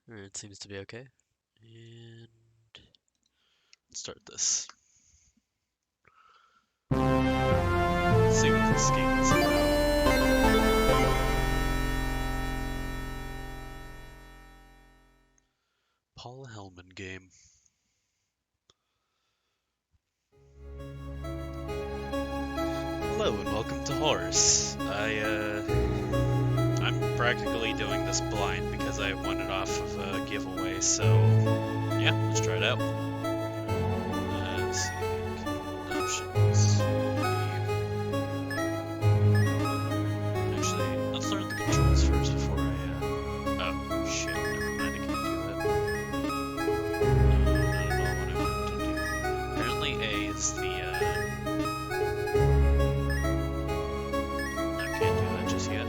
Alright, seems to be okay. And let's start this. Let's see what this game is about. Paul Hellman game. Hello and welcome to Horace. I'm practically doing this blind because I won it off of a giveaway, so yeah, let's try it out. Let's see. Options. Actually, let's learn the controls first before I, oh shit, never mind, I can't do that. I don't know what I wanted to do. Apparently A is the, I can't do that just yet.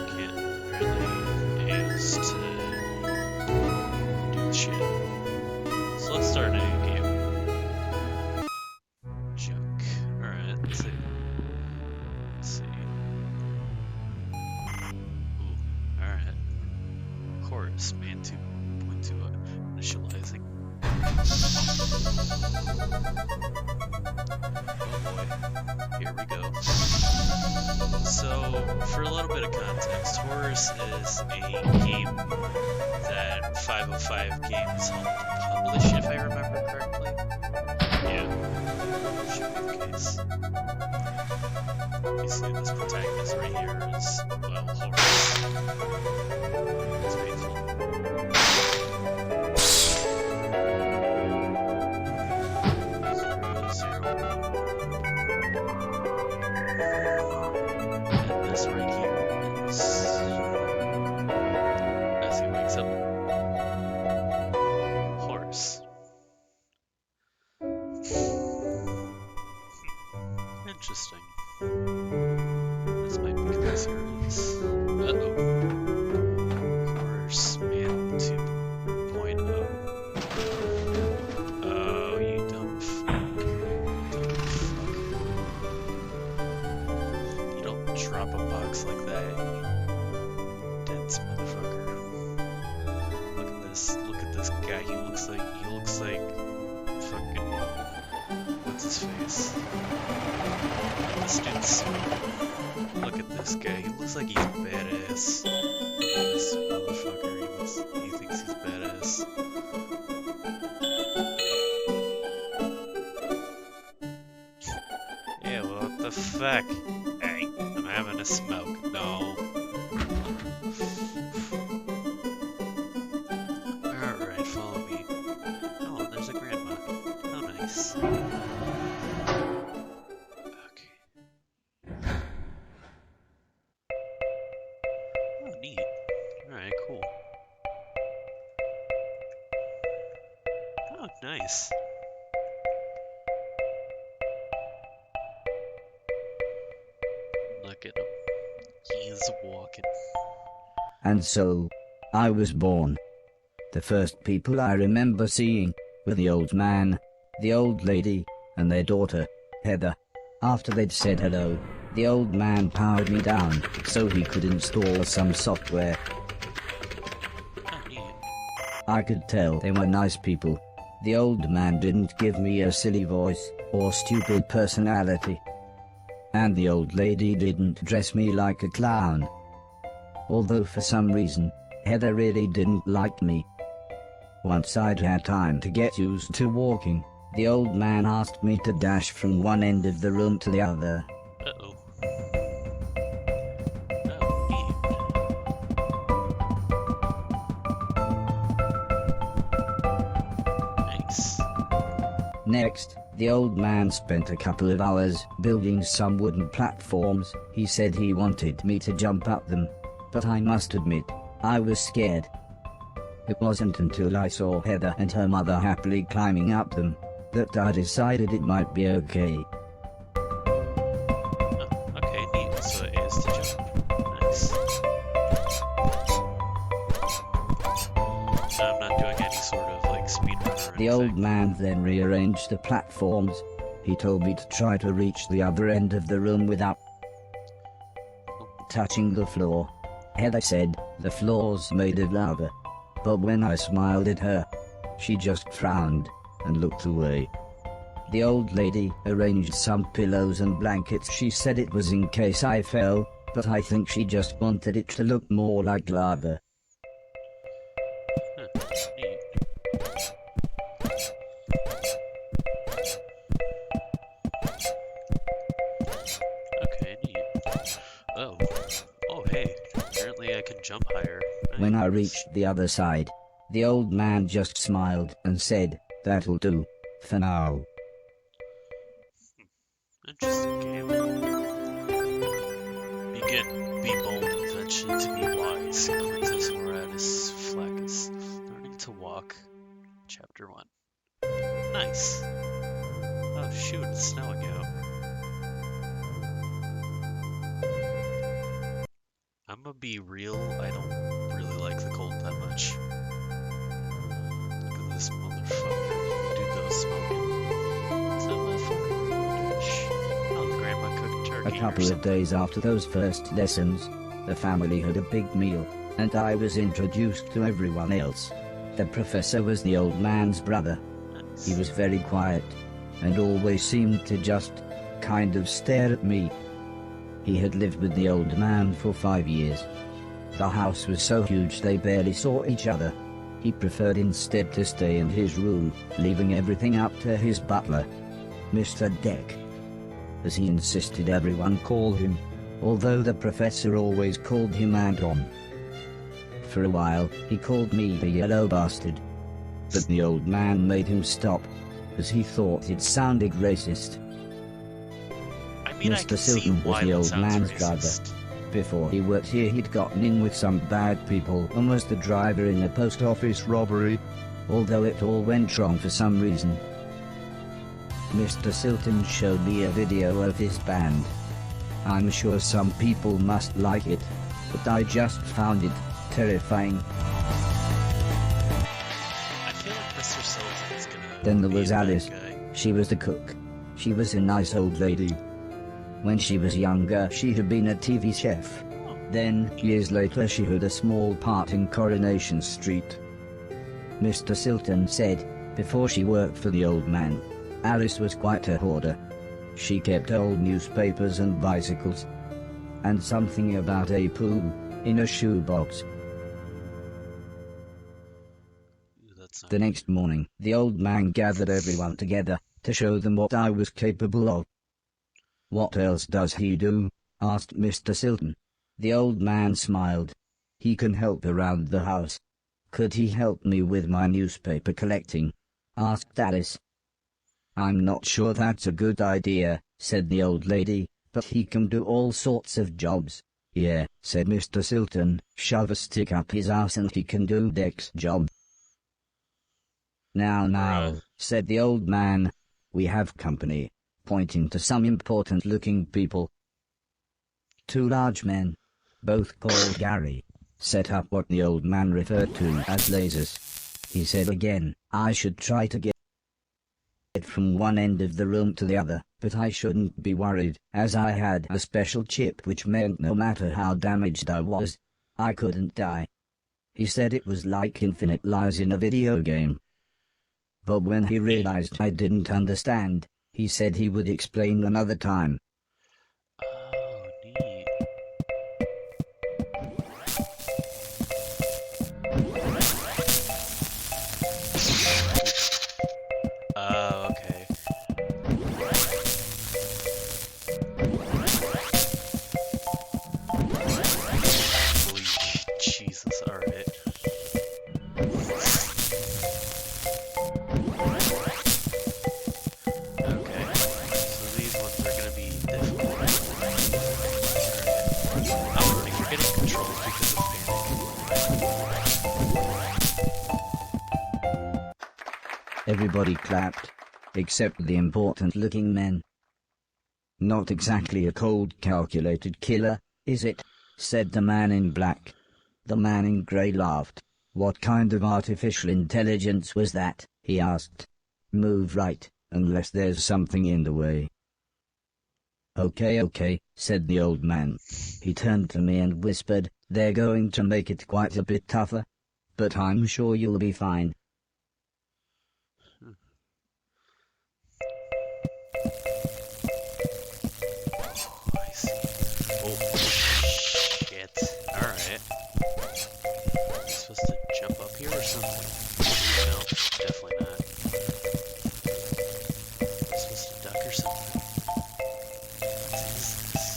Can't, apparently A is to do the shit. So let's start a new game. Junk. Alright, let's see. Let's see. Ooh, alright. Horace, man 2.2 initializing. Oh boy, here we go. So, for a little bit of context, Horace is a game that 505 Games helped publish, if I remember correctly. Yeah, should be the case. You see this protagonist right here is, well, Horace. It's painful. And this right here is as he wakes up. Horace. Interesting. This might be considered as uh-oh. Horace Man 2.0. Oh, you dumb fuck. Dumb fuck. You don't drop a box like that, you dense motherfucker. Look at this guy. He looks like fucking, what's his face? This dude's, look at this guy. He looks like he's badass. This motherfucker, he thinks he's badass. Yeah, well, what the fuck? Hey, I'm having a smoke. No. Alright, follow me. Oh, and there's a grandma. How nice. Okay. Oh, neat. Alright, cool. Oh, nice. Look at him. He's walking. And so, I was born. The first people I remember seeing were the old man, the old lady, and their daughter, Heather. After they'd said hello, the old man powered me down so he could install some software. Oh, neat. I could tell they were nice people. The old man didn't give me a silly voice or stupid personality. And the old lady didn't dress me like a clown. Although for some reason, Heather really didn't like me. Once I'd had time to get used to walking, the old man asked me to dash from one end of the room to the other. Uh-oh. Oh, neat. Nice. Next, the old man spent a couple of hours building some wooden platforms. He said he wanted me to jump up them, but I must admit, I was scared. It wasn't until I saw Heather and her mother happily climbing up them that I decided it might be okay. Oh, okay, neat. So it is to jump. Nice. So I'm not doing any sort of like speedrun or anything. The old man then rearranged the platforms. He told me to try to reach the other end of the room without touching the floor. Heather said, the floor's made of lava. But when I smiled at her, she just frowned and looked away. The old lady arranged some pillows and blankets. She said it was in case I fell, but I think she just wanted it to look more like lava. Neat. Okay, neat. Oh. Oh, hey. Apparently I can jump higher. Nice. When I reached the other side, the old man just smiled and said, "That'll do, for now." Interesting game. Begin. Be bold and venture to be wise. Quintus Horace Flaccus. Learning to walk. Chapter 1. Nice. Oh shoot, it's snowing out. I'm gonna be real, I don't really like the cold that much. Look at this motherfucker. Dude goes smoking. What's that motherfucker? Oh, the grandma cooked turkey. A couple of days after those first lessons, the family had a big meal, and I was introduced to everyone else. The professor was the old man's brother. Nice. He was very quiet, and always seemed to just kind of stare at me. He had lived with the old man for 5 years. The house was so huge they barely saw each other. He preferred instead to stay in his room, leaving everything up to his butler, Mr. Deck, as he insisted everyone call him, although the professor always called him Anton. For a while, he called me the yellow bastard, but the old man made him stop, as he thought it sounded racist. I mean, I Mr. can see Silton was why the that old sounds man's racist. driver. Before he worked here, he'd gotten in with some bad people and was the driver in a post office robbery, although it all went wrong for some reason. Mr. Silton showed me a video of his band. I'm sure some people must like it, but I just found it terrifying. I feel like Mr. Silton is gonna Then there be was a bad Alice. guy. She was the cook. She was a nice old lady. When she was younger, she had been a TV chef. Then, years later, she had a small part in Coronation Street. Mr. Silton said, before she worked for the old man, Alice was quite a hoarder. She kept old newspapers and bicycles, and something about a poo in a shoebox. Ooh, that's not The next morning, the old man gathered everyone together to show them what I was capable of. "What else does he do?" asked Mr. Silton. The old man smiled. "He can help around the house." "Could he help me with my newspaper collecting?" asked Alice. "I'm not sure that's a good idea," said the old lady, "but he can do all sorts of jobs." "Yeah," said Mr. Silton, "shove a stick up his ass and he can do Deck's job." Now, said the old man, "we have company," pointing to some important-looking people. Two large men, both called Gary, set up what the old man referred to as lasers. He said again, I should try to get from one end of the room to the other, but I shouldn't be worried, as I had a special chip which meant no matter how damaged I was, I couldn't die. He said it was like infinite lives in a video game. But when he realized I didn't understand, he said he would explain another time. Oh, neat. Oh, okay. Holy Jesus, alright. Okay, so these ones are gonna be difficult. Alright. I'm already forgetting controls because of panic. Everybody clapped, except the important-looking men. "Not exactly a cold, calculated killer, is it?" said the man in black. The man in grey laughed. "What kind of artificial intelligence was that?" he asked. "Move right, unless there's something in the way." Okay, said the old man. He turned to me and whispered, "They're going to make it quite a bit tougher. but I'm sure you'll be fine. I see. Oh, shit. Alright. Am I supposed to jump up here or something? No, definitely not. Am I supposed to duck or something? What is this?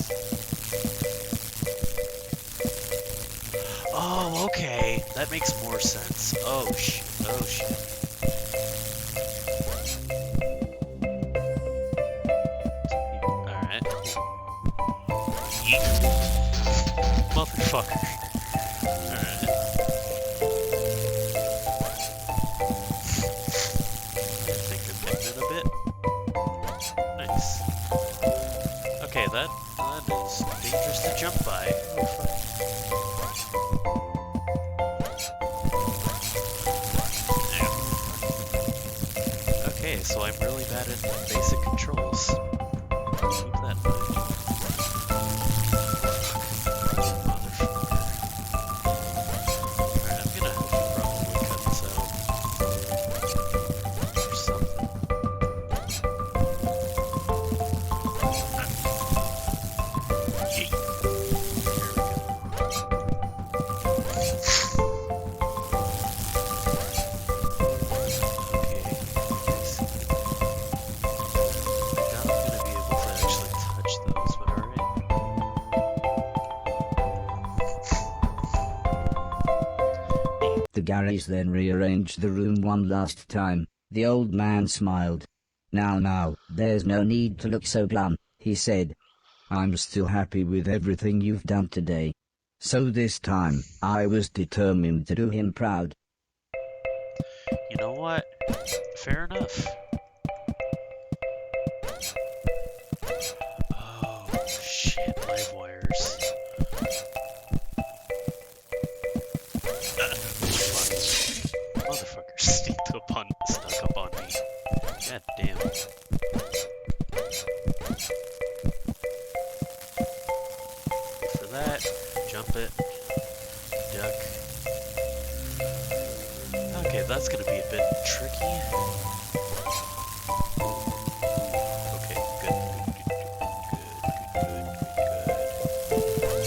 Oh, okay. That makes more sense. Oh, shit. Oh, shit. Alright. Yeet. Motherfucker. Alright. Think of it a bit. Nice. Okay, that is dangerous to jump by. Oh, fuck. Okay, so I'm really bad at basic controls. Keep that in mind. Motherfucker. Alright, I'm gonna have to probably cut this out. Or something. Yeet. Here we go. Okay, I see. I doubt I'm gonna be able to actually touch those, but alright. The Garys then rearranged the room one last time. The old man smiled. Now, there's no need to look so glum, he said. I'm still happy with everything you've done today. So this time, I was determined to do him proud. You know what? Fair enough. Oh, shit, live wires. Fuck. Motherfucker snuck up on me. God damn. Wait for that. Jump it. Duck. Okay, that's gonna be a bit tricky. Okay, good.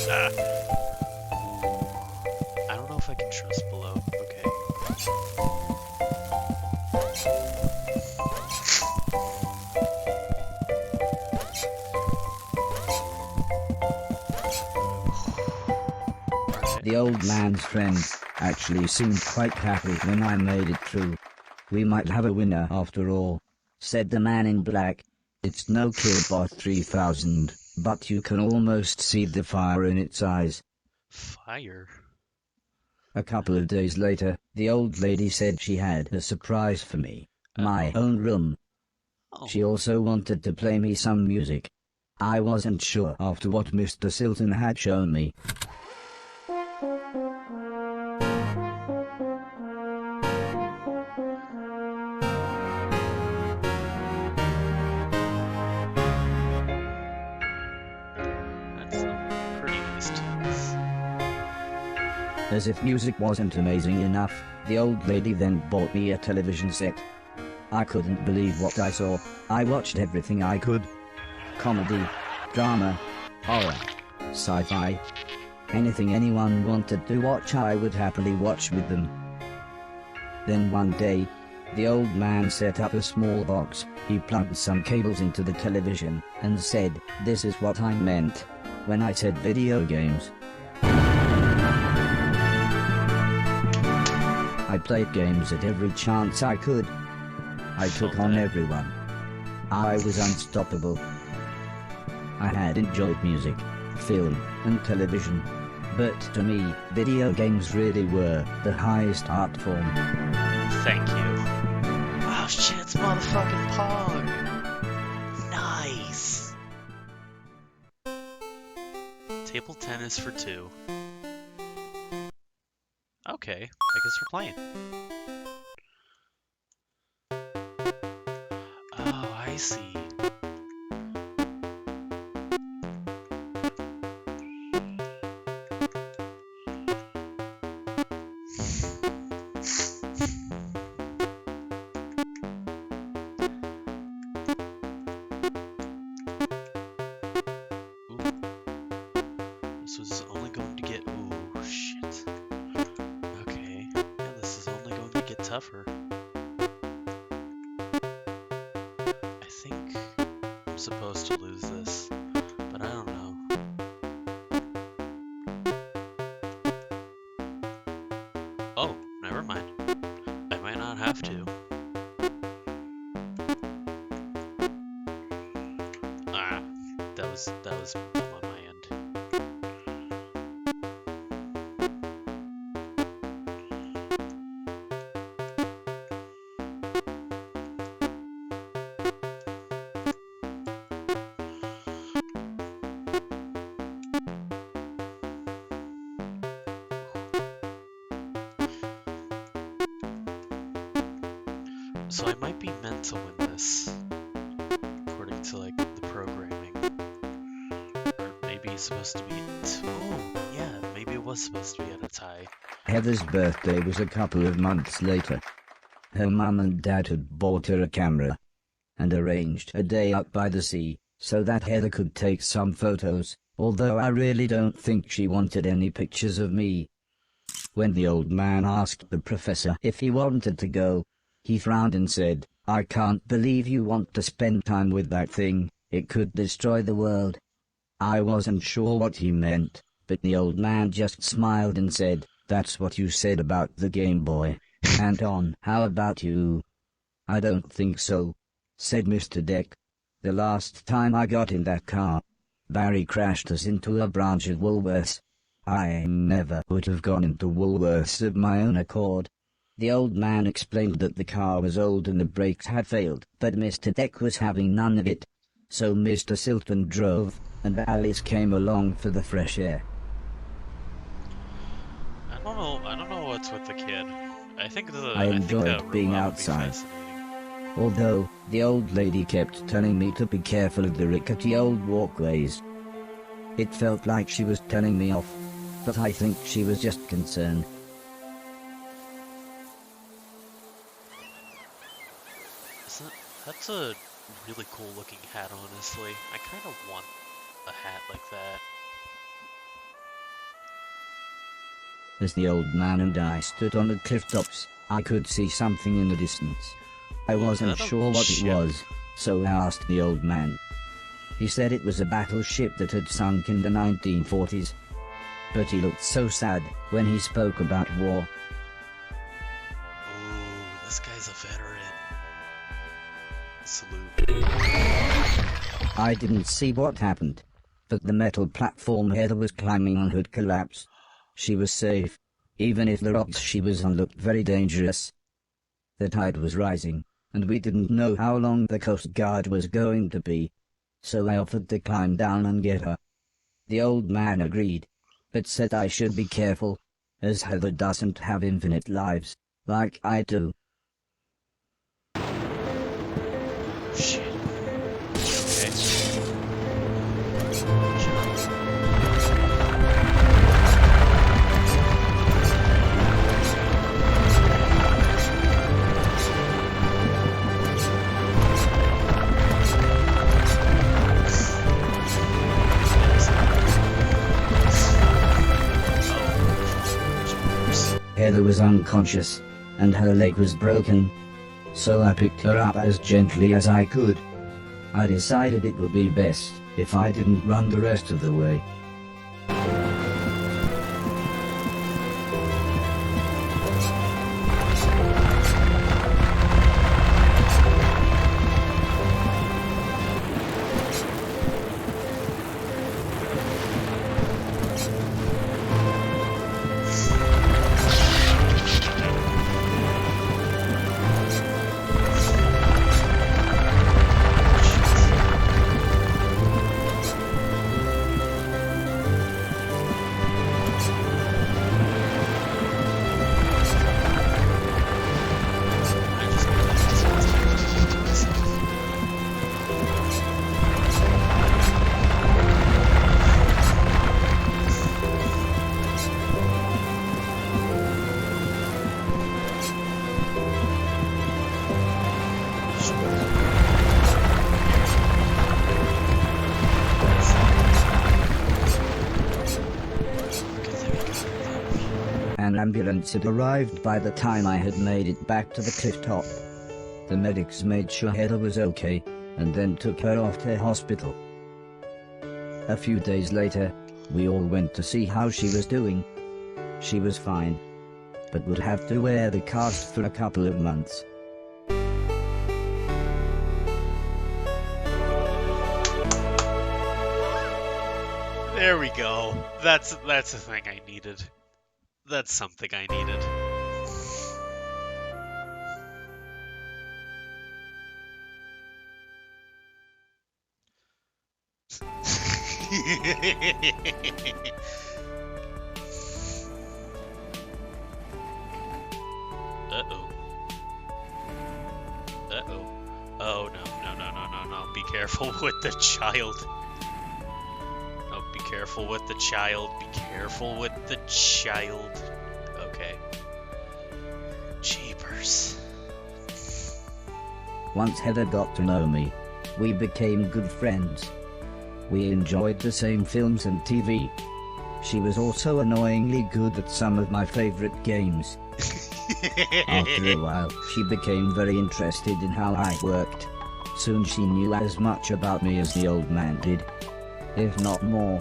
Ah. I don't know if I can trust below. Okay. The old man's friend actually seemed quite happy when I made it through. We might have a winner after all, said the man in black. It's no Killbot 3000, but you can almost see the fire in its eyes. Fire? A couple of days later, the old lady said she had a surprise for me. My own room. Oh. She also wanted to play me some music. I wasn't sure after what Mr. Silton had shown me. That's pretty nice tunes. As if music wasn't amazing enough, the old lady then bought me a television set. I couldn't believe what I saw. I watched everything I could. Comedy, drama, horror, sci-fi. Anything anyone wanted to watch I would happily watch with them. Then one day, the old man set up a small box. He plugged some cables into the television and said, "This is what I meant when I said video games." I played games at every chance I could. I took on everyone. I was unstoppable. I had enjoyed music, film, and television. But to me, video games really were the highest art form. Thank you. Oh shit, it's motherfucking Pog! Nice! Table tennis for 2. Okay, I guess we're playing. Oh, I see. it tougher. I think I'm supposed to lose this, but I don't know. Oh, never mind. I might not have to. Ah, that was dumb on my end. So I might be meant to win this, according to like the programming. Or maybe it's supposed to be. Oh, yeah, maybe it was supposed to be at a tie. Heather's birthday was a couple of months later. Her mum and dad had bought her a camera and arranged a day out by the sea so that Heather could take some photos, although I really don't think she wanted any pictures of me. When the old man asked the professor if he wanted to go, he frowned and said, "I can't believe you want to spend time with that thing. It could destroy the world." I wasn't sure what he meant, but the old man just smiled and said, "That's what you said about the Game Boy. Anton, how about you?" "I don't think so," said Mr. Deck. "The last time I got in that car, Barry crashed us into a branch of Woolworths. I never would have gone into Woolworths of my own accord." The old man explained that the car was old and the brakes had failed, but Mr. Deck was having none of it. So Mr. Silton drove, and Alice came along for the fresh air. I don't know what's with the kid. I think I enjoyed that being robot would be outside. fascinating. Although, the old lady kept telling me to be careful of the rickety old walkways. It felt like she was telling me off, but I think she was just concerned. That's a really cool looking hat, honestly. I kind of want a hat like that. As the old man and I stood on the cliff tops, I could see something in the distance. I wasn't sure what it was, so I asked the old man. He said it was a battleship that had sunk in the 1940s. But he looked so sad when he spoke about war. Ooh, this guy's a veteran. Salute. I didn't see what happened, but the metal platform Heather was climbing on had collapsed. She was safe, even if the rocks she was on looked very dangerous. The tide was rising, and we didn't know how long the Coast Guard was going to be, so I offered to climb down and get her. The old man agreed, but said I should be careful, as Heather doesn't have infinite lives, like I do. Shit. Okay. Heather was unconscious, and her leg was broken, so I picked her up as gently as I could. I decided it would be best if I didn't run the rest of the way. ambulance had arrived by the time I had made it back to the cliff top. The medics made sure Heather was okay, and then took her off to hospital. A few days later, we all went to see how she was doing. She was fine, but would have to wear the cast for a couple of months. There we go. That's the thing I needed. That's something I needed. Uh-oh. Uh-oh. Oh, no. Be careful with the child. No, be careful with the child. Be careful with the child. Okay. Jeepers. Once Heather got to know me, we became good friends. We enjoyed the same films and TV. She was also annoyingly good at some of my favorite games. After a while, she became very interested in how I worked. Soon she knew as much about me as the old man did, if not more.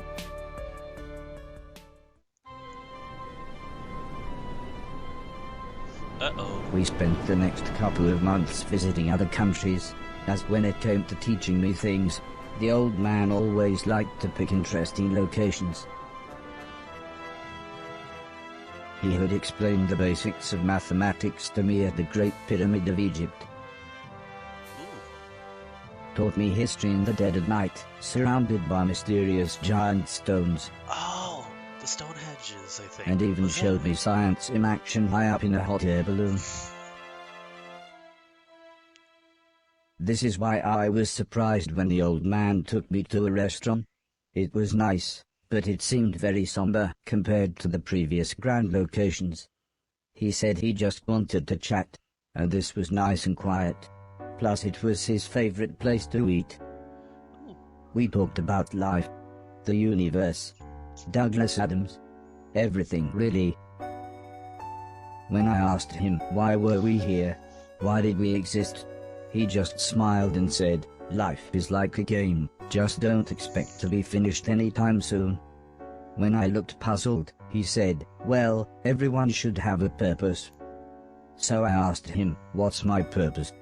Uh-oh. We spent the next couple of months visiting other countries, as when it came to teaching me things, the old man always liked to pick interesting locations. He had explained the basics of mathematics to me at the Great Pyramid of Egypt. Taught me history in the dead of night, surrounded by mysterious giant stones. Oh, the Stonehenge, I think. And even showed me science in action high up in a hot air balloon. This is why I was surprised when the old man took me to a restaurant. It was nice, but it seemed very somber compared to the previous grand locations. He said he just wanted to chat, and this was nice and quiet. Plus it was his favorite place to eat. We talked about life, the universe, Douglas Adams, everything really. When I asked him why were we here, why did we exist, he just smiled and said, life is like a game, just don't expect to be finished anytime soon. When I looked puzzled, he said, well, everyone should have a purpose. So I asked him, what's my purpose?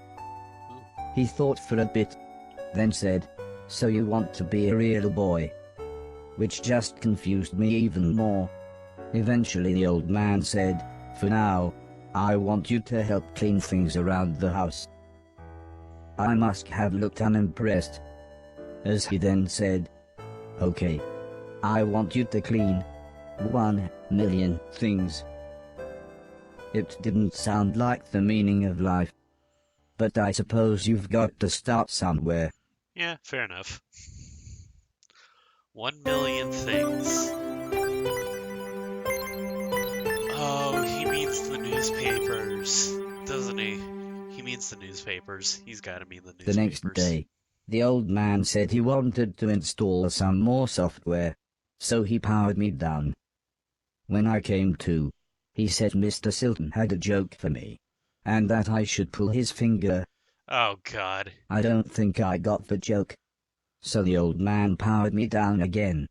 He thought for a bit, then said, so you want to be a real boy? Which just confused me even more. Eventually the old man said, for now, I want you to help clean things around the house. I must have looked unimpressed, as he then said, okay, I want you to clean 1,000,000 things. It didn't sound like the meaning of life, but I suppose you've got to start somewhere. Yeah, fair enough. 1,000,000 things. Oh, he means the newspapers, doesn't he? He means the newspapers. He's got to mean the newspapers. The next day, the old man said he wanted to install some more software, so he powered me down. When I came to, he said Mr. Silton had a joke for me, and that I should pull his finger. Oh, God. I don't think I got the joke. So the old man powered me down again.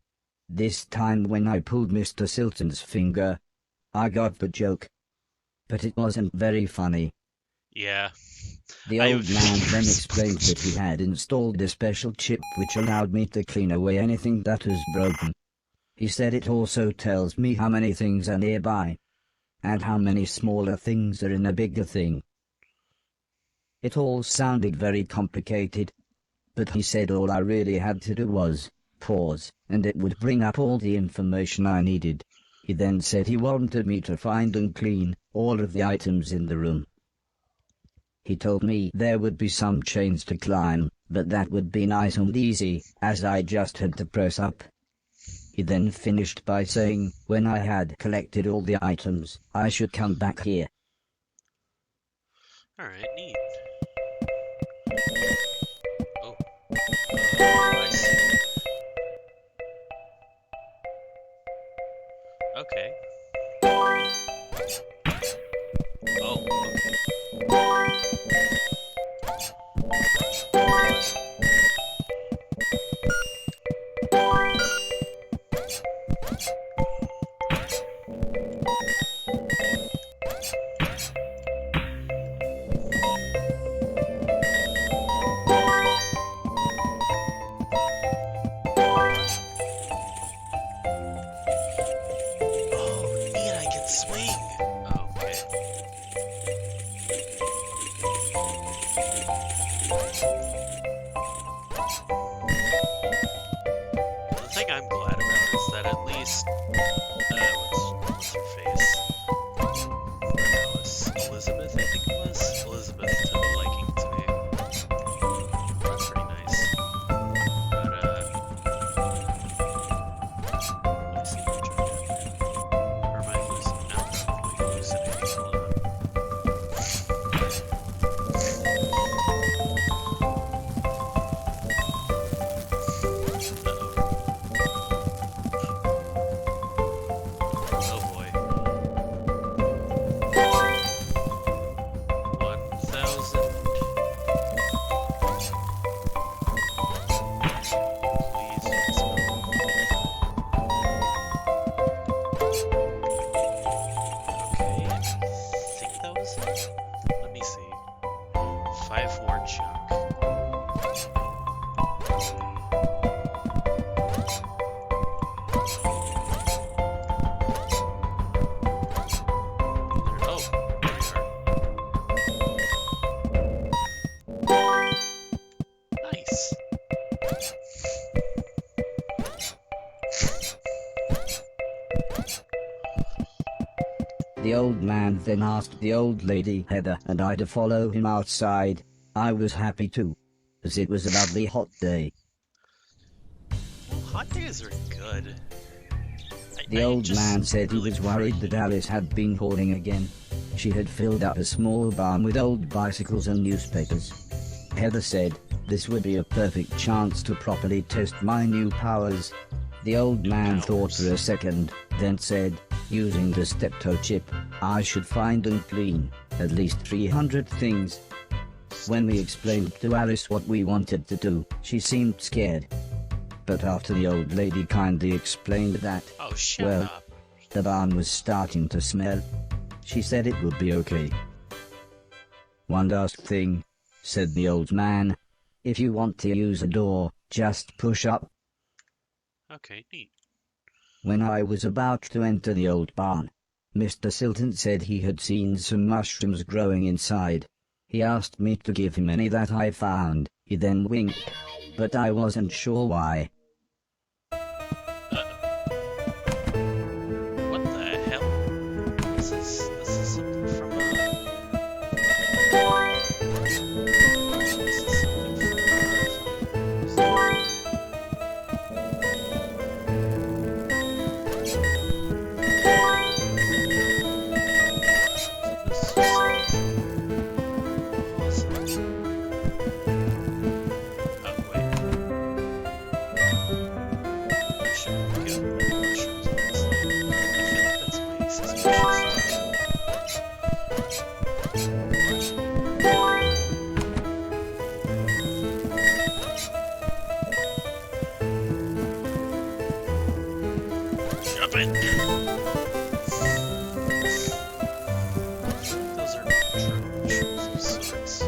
This time when I pulled Mr. Silton's finger, I got the joke. But it wasn't very funny. Yeah. The old man then explained that he had installed a special chip which allowed me to clean away anything that was broken. He said it also tells me how many things are nearby, and how many smaller things are in a bigger thing. It all sounded very complicated, but he said all I really had to do was pause, and it would bring up all the information I needed. He then said he wanted me to find and clean all of the items in the room. He told me there would be some chains to climb, but that would be nice and easy, as I just had to press up. He then finished by saying, when I had collected all the items, I should come back here. Alright, neat. Oh. I see. Okay. Let me see. 5 more junk. Oh, there we are. Nice. The old man then asked the old lady Heather and I to follow him outside. I was happy too, as it was a lovely hot day. Well, hot days are good. The old man said he was worried that Alice had been hoarding again. She had filled up a small barn with old bicycles and newspapers. Heather said this would be a perfect chance to properly test my new powers. The old man thought for a second, then said, using the steptoe chip, I should find and clean at least 300 things. When we explained to Alice what we wanted to do, she seemed scared. But after the old lady kindly explained that, well, the barn was starting to smell, she said it would be okay. One last thing, said the old man. If you want to use a door, just push up. Okay, neat. When I was about to enter the old barn, Mr. Silton said he had seen some mushrooms growing inside. He asked me to give him any that I found. He then winked, but I wasn't sure why. What the hell? This is something from Those are true mushrooms of sorts.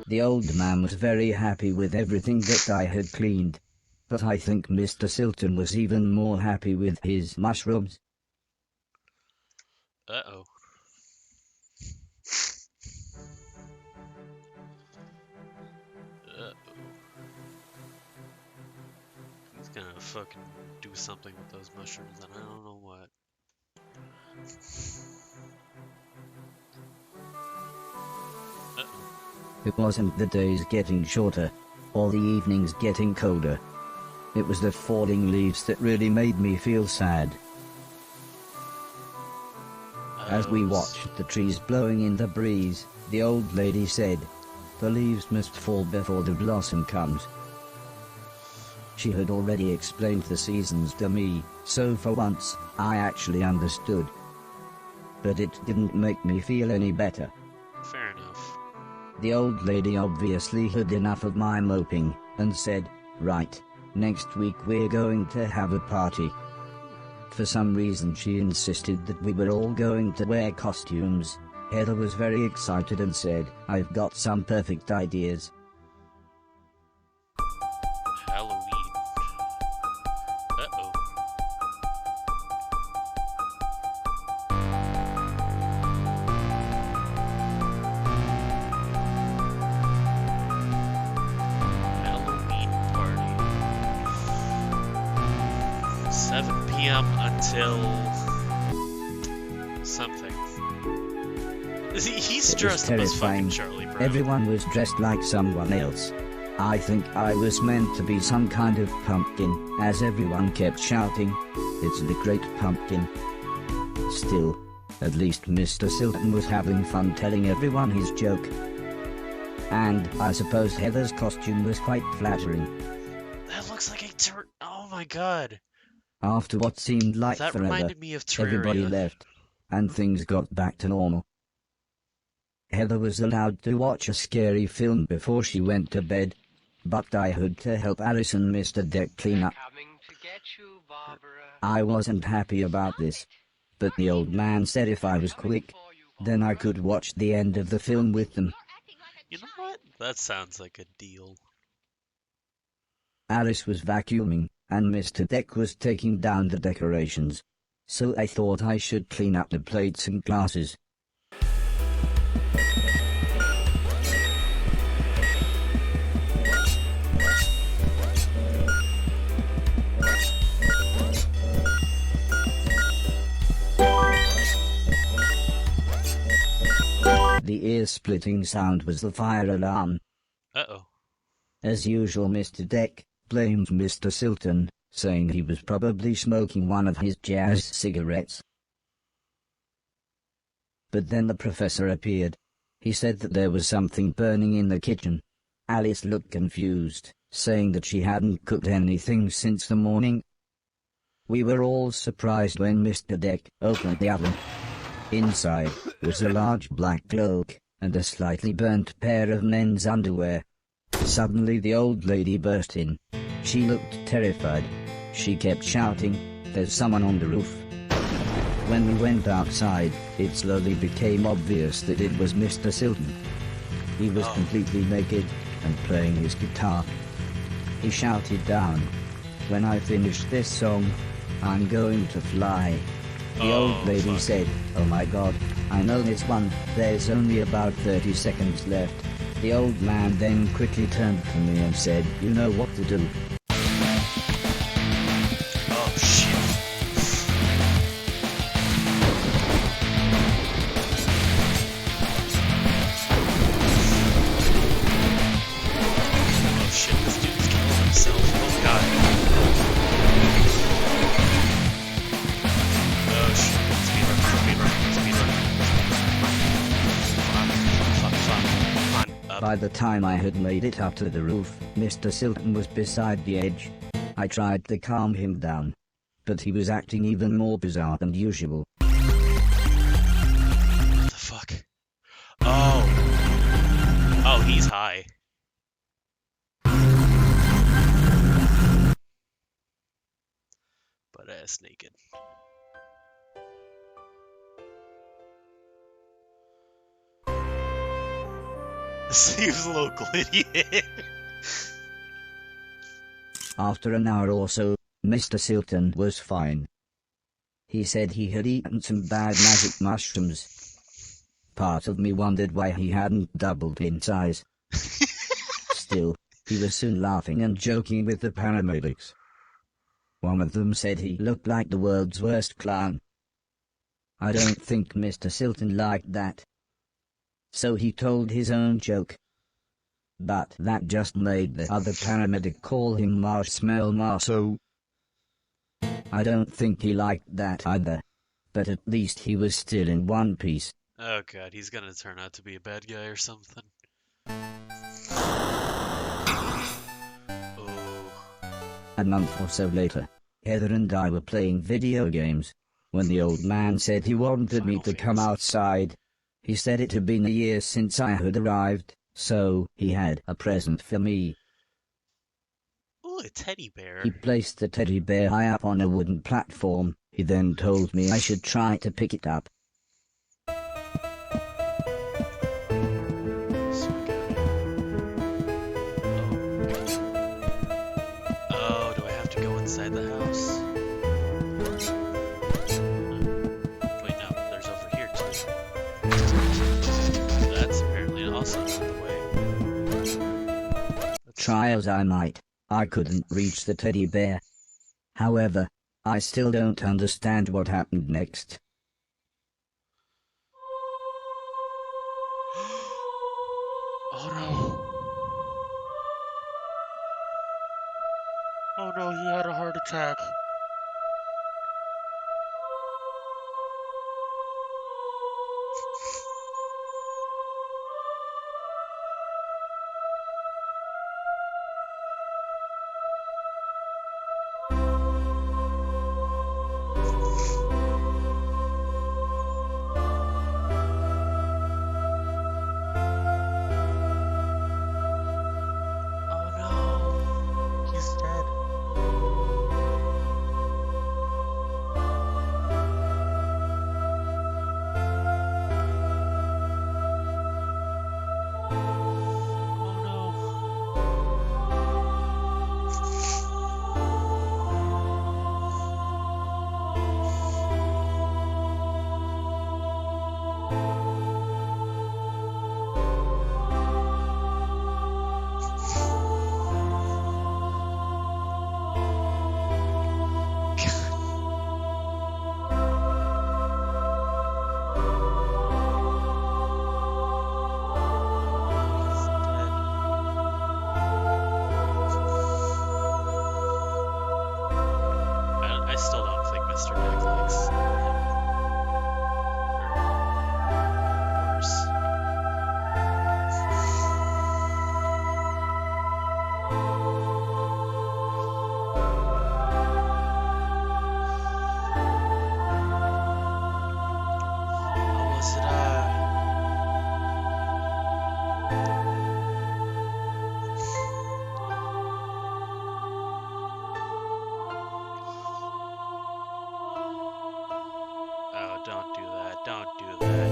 The old man was very happy with everything that I had cleaned. But I think Mr. Silton was even more happy with his mushrooms. Uh-oh. Uh-oh. He's gonna fucking do something with those mushrooms, and I don't know what. It wasn't the days getting shorter, or the evenings getting colder. It was the falling leaves that really made me feel sad. As we watched the trees blowing in the breeze, the old lady said, "The leaves must fall before the blossom comes." She had already explained the seasons to me, so for once, I actually understood. But it didn't make me feel any better. Fair enough. The old lady obviously had enough of my moping, and said, "Right, next week we're going to have a party." For some reason she insisted that we were all going to wear costumes. Heather was very excited and said, "I've got some perfect ideas." Halloween. Uh-oh. Halloween party. 7 p.m. until something. He's It was dressed up as fucking terrifying. Charlie Brown. Everyone was dressed like someone else. I think I was meant to be some kind of pumpkin, as everyone kept shouting, "It's the Great Pumpkin." Still, at least Mr. Silton was having fun telling everyone his joke. And I suppose Heather's costume was quite flattering. That looks like a oh my god. After what seemed like That forever, reminded me of everybody Terraria. left, and things got back to normal. Heather was allowed to watch a scary film before she went to bed, but I had to help Alice and Mr. Deck clean up. I wasn't happy about this, but the old man said if I was quick, then I could watch the end of the film with them. You know what? That sounds like a deal. Alice was vacuuming, and Mr. Deck was taking down the decorations, so I thought I should clean up the plates and glasses. The ear-splitting sound was the fire alarm. Uh-oh. As usual, Mr. Deck blamed Mr. Silton, saying he was probably smoking one of his jazz cigarettes. But then the professor appeared. He said that there was something burning in the kitchen. Alice looked confused, saying that she hadn't cooked anything since the morning. We were all surprised when Mr. Deck opened the oven. Inside was a large black cloak and a slightly burnt pair of men's underwear. Suddenly the old lady burst in. She looked terrified. She kept shouting, "There's someone on the roof." When we went outside, it slowly became obvious that it was Mr. Silton. He was completely naked and playing his guitar. He shouted down, "When I finish this song, I'm going to fly." The old lady said, "Oh my God, I know this one, there's only about 30 seconds left." The old man then quickly turned to me and said, "You know what to do." Oh shit. Oh shit, this dude's killing himself. Oh god. Oh shit, speedrun. Fuck. Come on, up. By the time I had made it up to the roof, Mr. Silton was beside the edge. I tried to calm him down, but he was acting even more bizarre than usual. What the fuck? Oh, he's high. Butt ass naked. Seems local idiot. After an hour or so, Mr. Silton was fine. He said he had eaten some bad magic mushrooms. Part of me wondered why he hadn't doubled in size. Still, he was soon laughing and joking with the paramedics. One of them said he looked like the world's worst clown. I don't think Mr. Silton liked that. So he told his own joke. But that just made the other paramedic call him Marshmallow Marceau. I don't think he liked that either. But at least he was still in one piece. Oh god, he's gonna turn out to be a bad guy or something. Oh. A month or so later, Heather and I were playing video games, when the old man said he wanted me to come outside. He said it had been a year since I had arrived, so he had a present for me. Ooh, a teddy bear. He placed the teddy bear high up on a wooden platform. He then told me I should try to pick it up. Oh, do I have to go inside the house? Wait, no, there's over here too. That's apparently also not the way. Try as I might, I couldn't reach the teddy bear. However, I still don't understand what happened next. Oh no. Oh no, he had a heart attack. Oh no. He's dead. Oh no. He's dead. I still don't think Mr. Nick likes him. Or worse. Oh, was it Oh, don't do that. Don't do that.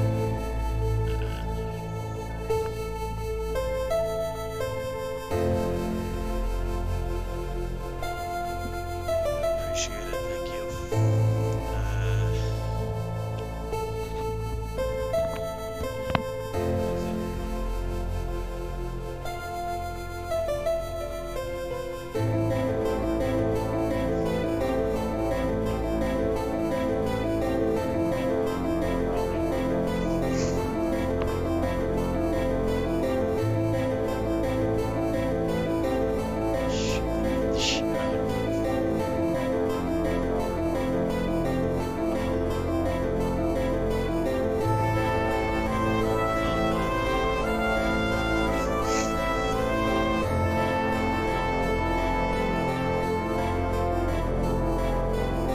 Appreciate it. Thank you.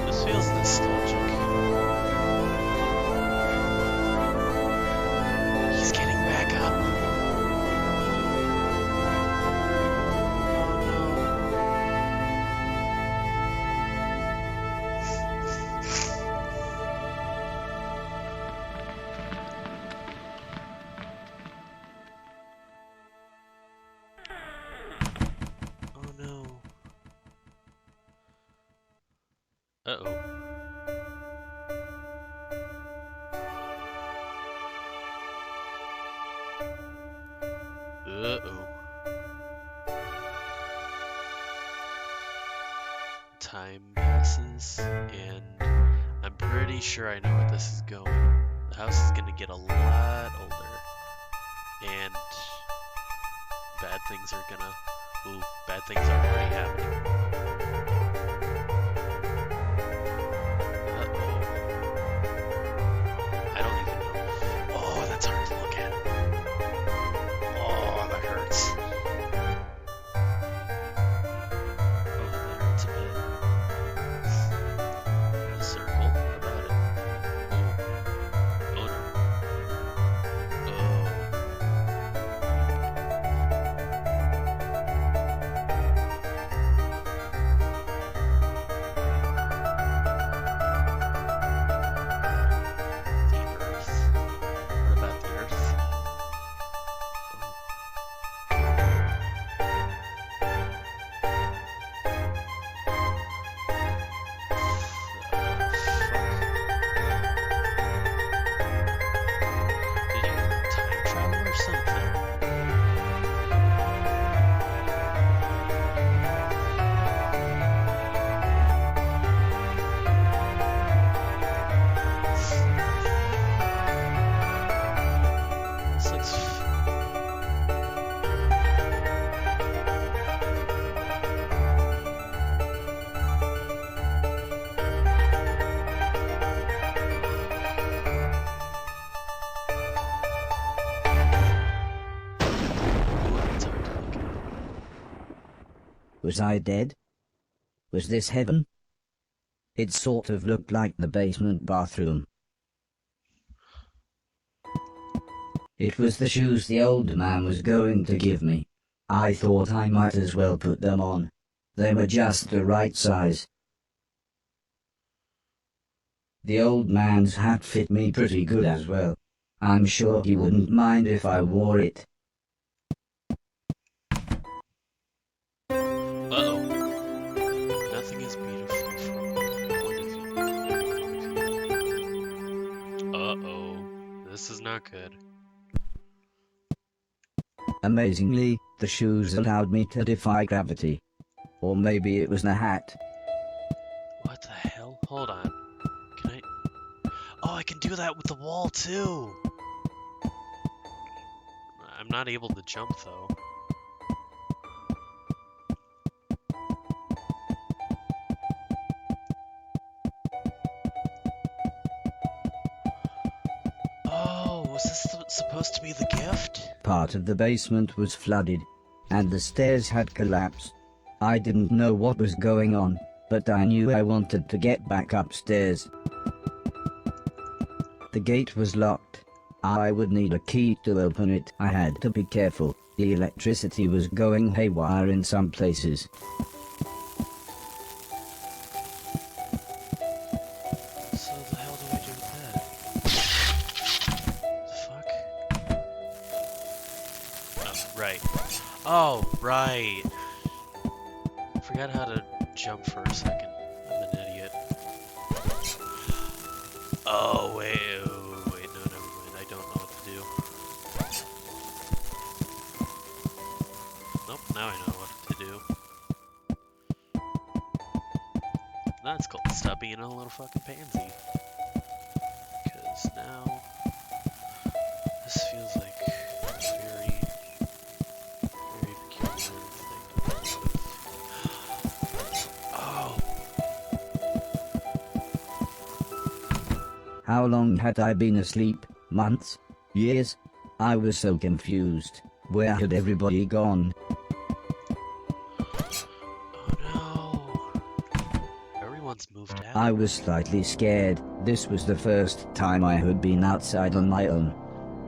This feels nostalgic. He's getting back up. Oh no. Uh-oh. Uh-oh. Time passes, and I'm pretty sure I know where this is going. The house is gonna get a lot older, and bad things are gonna... Ooh, bad things are already happening. Uh-oh. I don't even know. Oh, that's hard to look at. Oh, that hurts. Oh, that hurts a bit. A circle? What about it? Ooh. Oh no. Oh. Was I dead? Was this heaven? It sort of looked like the basement bathroom. It was the shoes the old man was going to give me. I thought I might as well put them on. They were just the right size. The old man's hat fit me pretty good as well. I'm sure he wouldn't mind if I wore it. Uh-oh. Nothing is beautiful from one point of view. Uh-oh. This is not good. Amazingly, the shoes allowed me to defy gravity. Or maybe it was the hat. What the hell? Hold on. Can I... Oh, I can do that with the wall, too! I'm not able to jump, though. Oh, was this supposed to be the gift? Part of the basement was flooded, and the stairs had collapsed. I didn't know what was going on, but I knew I wanted to get back upstairs. The gate was locked. I would need a key to open it. I had to be careful. The electricity was going haywire in some places. So the hell do I do with that? The fuck? Oh, right. Oh, right. Forgot how to jump for a second. I'm an idiot. Oh, wait, no, never mind. I don't know what to do. Nope, now I know what to do. That's cool. Stop being a little fucking pansy. Because now, this feels like a very peculiar thing to do with. Oh. How long had I been asleep? Months? Years? I was so confused. Where had everybody gone? Oh no. Everyone's moved out. I was slightly scared. This was the first time I had been outside on my own.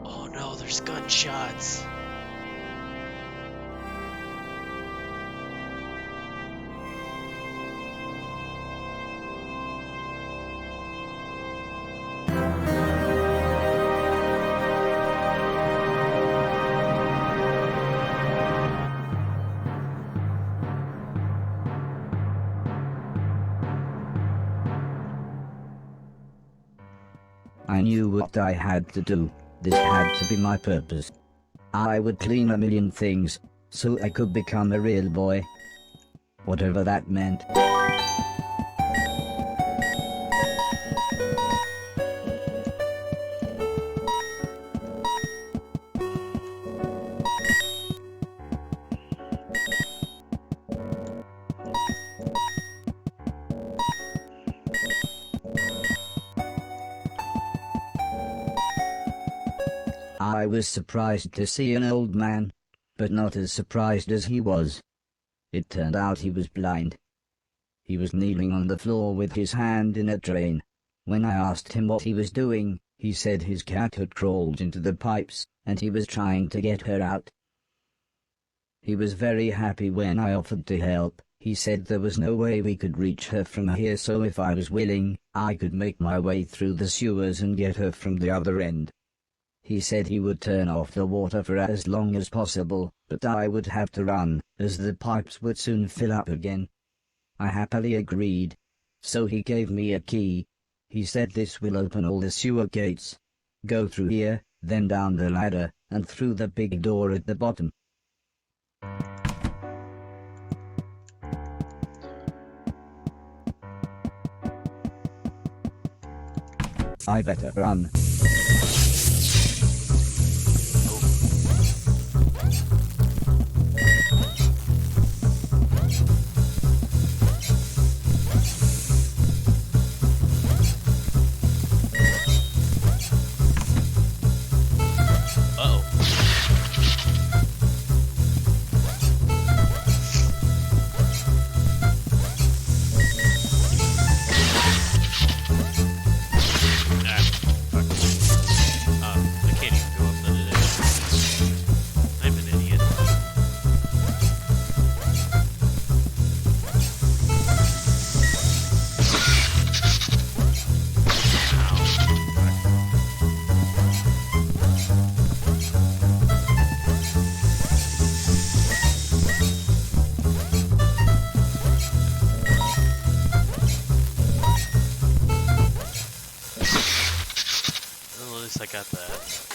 Oh no, there's gunshots. I knew what I had to do. This had to be my purpose. I would clean a million things, so I could become a real boy. Whatever that meant. I was surprised to see an old man, but not as surprised as he was. It turned out he was blind. He was kneeling on the floor with his hand in a drain. When I asked him what he was doing, he said his cat had crawled into the pipes, and he was trying to get her out. He was very happy when I offered to help. He said there was no way we could reach her from here, so if I was willing, I could make my way through the sewers and get her from the other end. He said he would turn off the water for as long as possible, but I would have to run, as the pipes would soon fill up again. I happily agreed. So he gave me a key. He said this will open all the sewer gates. Go through here, then down the ladder, and through the big door at the bottom. I better run. got that.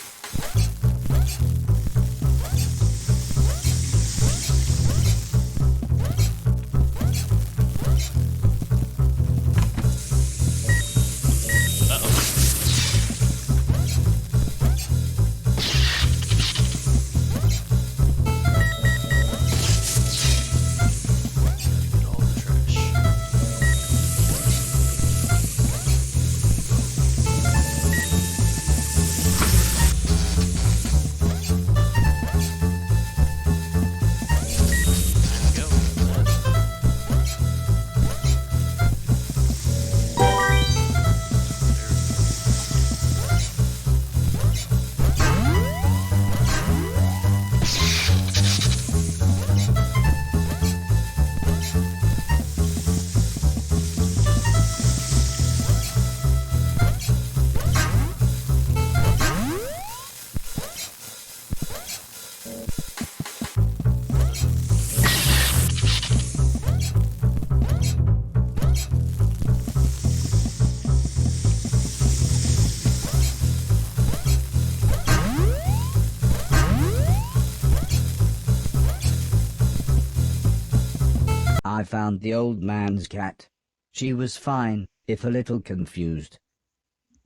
I found the old man's cat. She was fine, if a little confused.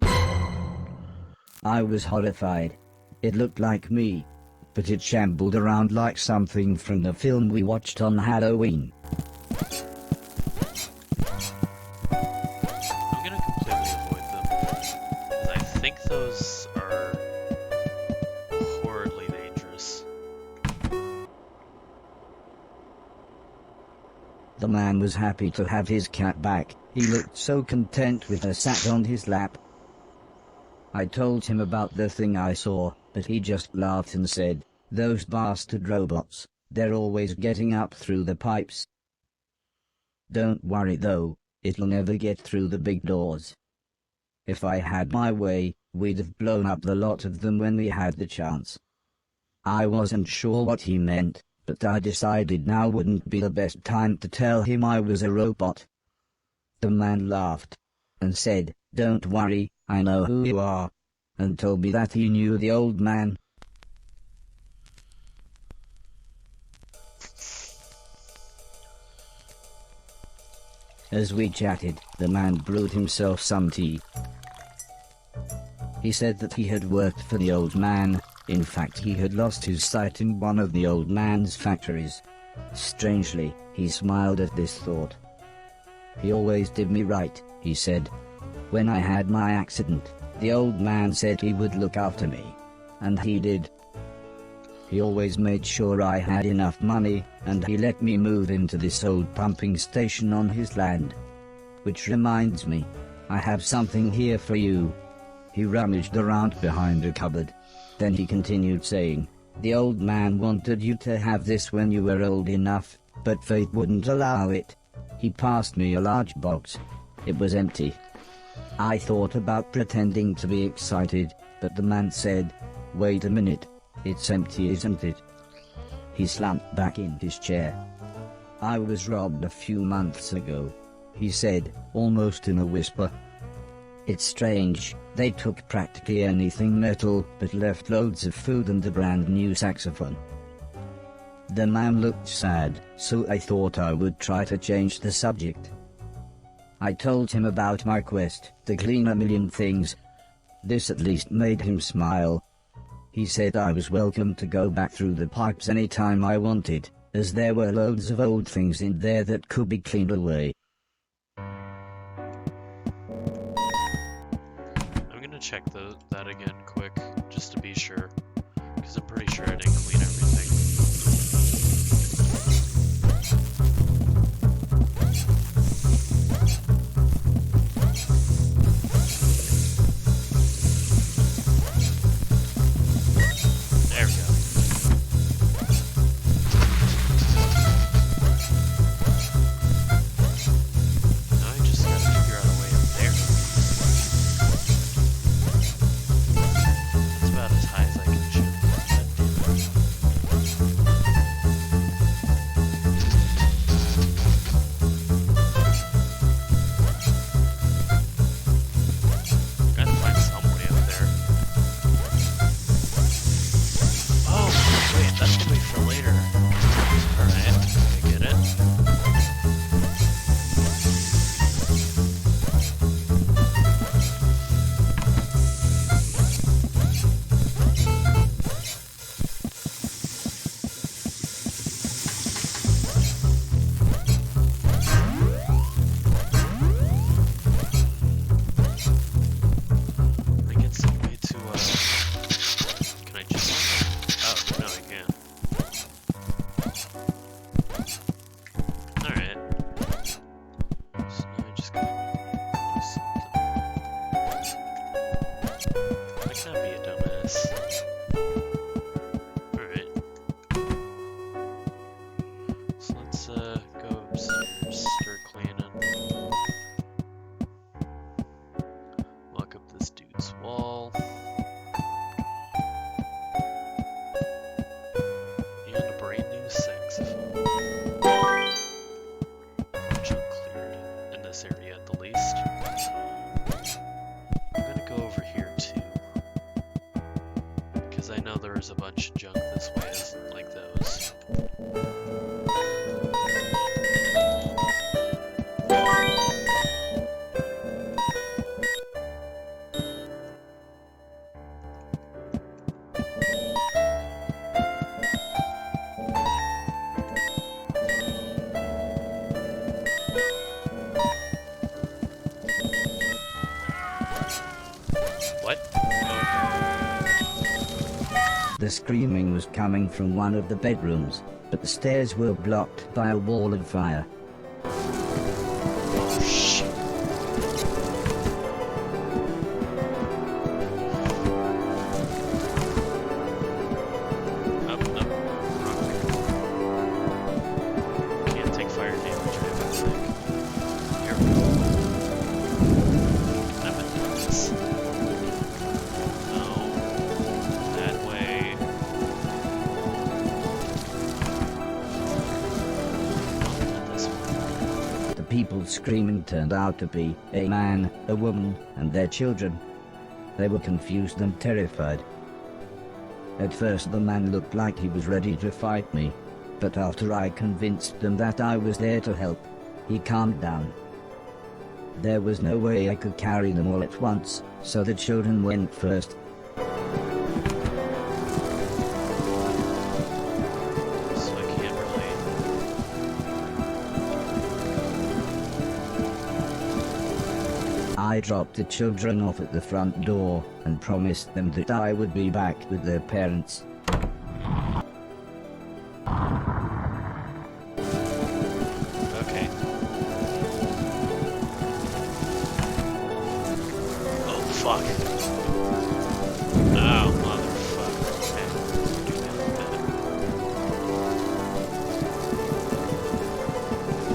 I was horrified. It looked like me, but it shambled around like something from the film we watched on Halloween. I'm gonna completely avoid them, because I think those are horribly dangerous. The man was happy to have his cat back. He looked so content with her sat on his lap. I told him about the thing I saw, but he just laughed and said, "Those bastard robots, they're always getting up through the pipes. Don't worry though, it'll never get through the big doors. If I had my way, we'd have blown up the lot of them when we had the chance." I wasn't sure what he meant, but I decided now wouldn't be the best time to tell him I was a robot. The man laughed and said, "Don't worry, I know who you are," and told me that he knew the old man. As we chatted, the man brewed himself some tea. He said that he had worked for the old man. In fact, he had lost his sight in one of the old man's factories. Strangely, he smiled at this thought. "He always did me right," he said. "When I had my accident, the old man said he would look after me. And he did. He always made sure I had enough money, and he let me move into this old pumping station on his land. Which reminds me, I have something here for you." He rummaged around behind a cupboard. Then he continued saying, "The old man wanted you to have this when you were old enough, but fate wouldn't allow it." He passed me a large box. It was empty. I thought about pretending to be excited, but the man said, "Wait a minute, it's empty, isn't it?" He slumped back in his chair. "I was robbed a few months ago," he said, almost in a whisper. "It's strange, they took practically anything metal, but left loads of food and a brand new saxophone." The man looked sad, so I thought I would try to change the subject. I told him about my quest to clean a million things. This at least made him smile. He said I was welcome to go back through the pipes anytime I wanted, as there were loads of old things in there that could be cleaned away. Check that again quick, just to be sure, because I'm pretty sure I didn't clean everything. There we go. Now I just gotta figure out a way up there. About as high as I can shoot. screaming was coming from one of the bedrooms, but the stairs were blocked by a wall of fire. Oh, shit. Up. Wrong way. Can't take fire damage, I don't think. Here we go. I'm in darkness. No. That way. This way. The people screaming turned out to be a man, a woman, and their children. They were confused and terrified. At first the man looked like he was ready to fight me, but after I convinced them that I was there to help, he calmed down. There was no way I could carry them all at once, so the children went first. So I can't really. I dropped the children off at the front door and promised them that I would be back with their parents. Okay. Oh, fuck. Oh, motherfucker. Okay. Do that like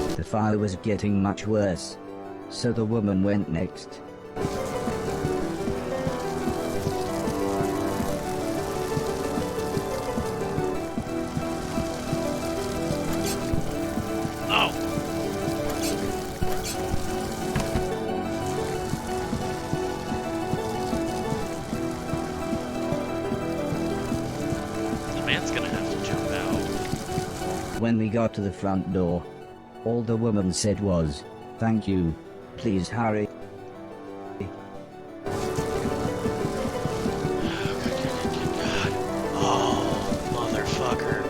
that. The fire was getting much worse, so the woman went next. Oh! The man's gonna have to jump out. When we got to the front door, all the woman said was, "Thank you. Please hurry." God. Oh, motherfucker.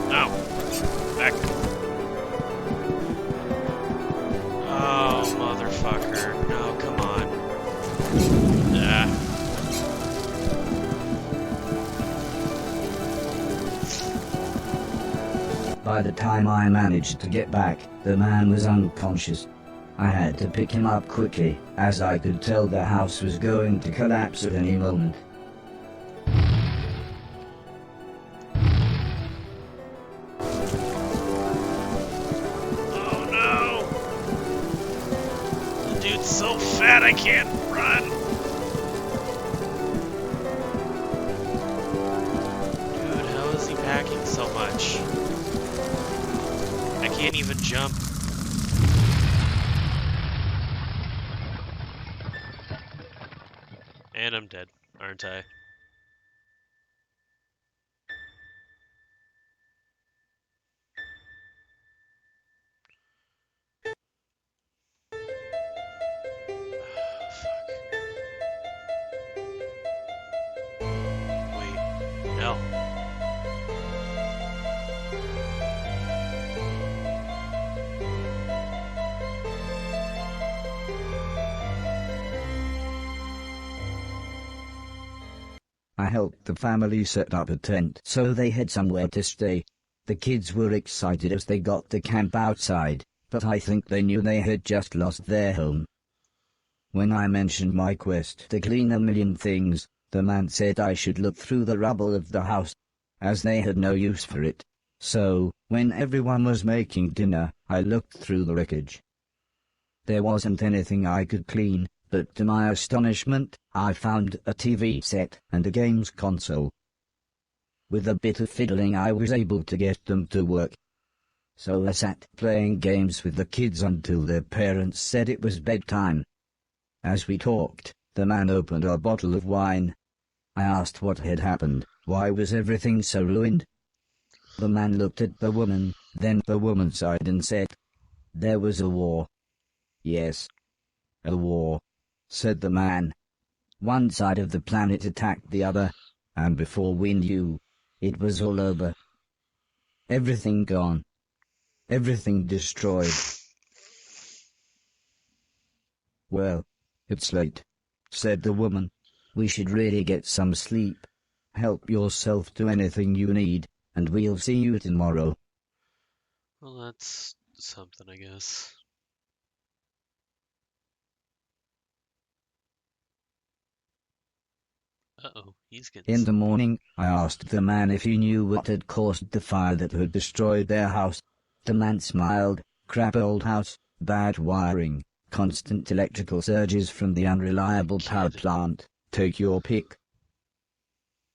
No. Back. Oh, motherfucker. No, come on. Ah. By the time I managed to get back, the man was unconscious. I had to pick him up quickly, as I could tell the house was going to collapse at any moment. Oh no! The dude's so fat I can't run! Dude, how is he packing so much? I can't even jump. And I'm dead, aren't I? Fuck. Wait, no. I helped the family set up a tent so they had somewhere to stay. The kids were excited as they got to camp outside, but I think they knew they had just lost their home. When I mentioned my quest to clean a million things, the man said I should look through the rubble of the house, as they had no use for it. So, when everyone was making dinner, I looked through the wreckage. There wasn't anything I could clean, but to my astonishment, I found a TV set and a games console. With a bit of fiddling I was able to get them to work. So I sat playing games with the kids until their parents said it was bedtime. As we talked, the man opened a bottle of wine. I asked what had happened, why was everything so ruined? The man looked at the woman, then the woman sighed and said, "There was a war." "Yes, a war," said the man. "One side of the planet attacked the other, and before we knew, it was all over. Everything gone. Everything destroyed." "Well, it's late," said the woman. We should really get some sleep. Help yourself to anything you need, and we'll see you tomorrow. Well, that's something, I guess. Uh-oh, he's getting In the sleepy. morning, I asked the man if he knew what had caused the fire that had destroyed their house. The man smiled. Crap old house, bad wiring, constant electrical surges from the unreliable power plant. Take your pick.